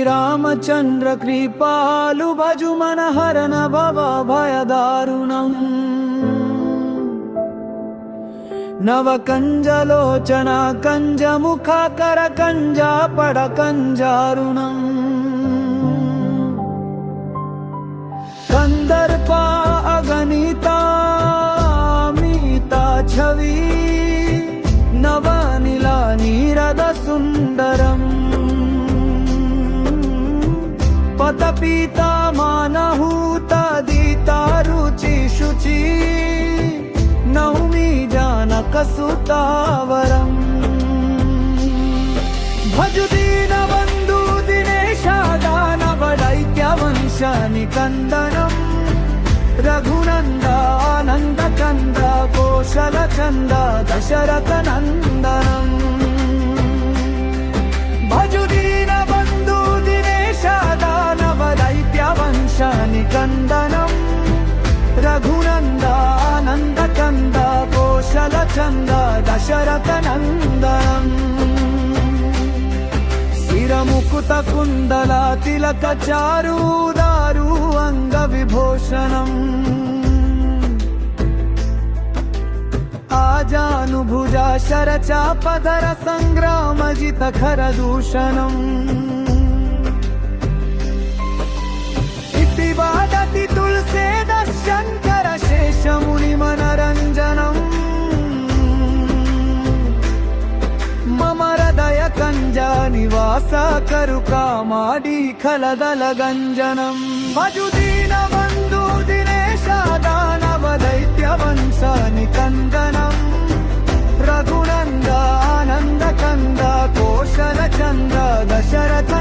శ్రీరామచంద్ర కృపాలు భజు మనహరణ భవ భయదారుణం నవ కంజలోచన కంజముఖ కర కంజా పడ కంజారుణం కందర్ప అగణిత మీత ఛవి నవనిల నీరద సుందరం పతపీతా మానహూత దీతా రుచి శుచి నౌమి జానక సుతావరం భజు దీన బంధు దినేశ దానవ దైత్య వంశాని కందనం రఘునంద ఆనంద కంద కోశల చంద దశరథ నందనం భజు దీన బంధు దినేశ దానవ దైత్య వంశాని కందనం రఘునంద ఆనంద కంద కోశల చంద దశరథ నందనం శిరముకుత కుందల తిలక చారుదారు అంగ విభూషణం ఆజానుభుజ శరచాపధర సంగ్రామజిత ఖర దూషణం ఇతి వాదతి తుల్సేద శంకర శేషముని మనరంజనం మమ హృదయ కంజా నివాస కరు కామాడి ఖలదల గంజనం భజు దీన బంధు దినేశ దానవ దైత్య వంశాని కందనం రఘునంద ఆనంద కంద కోశల చంద్ర దశరథ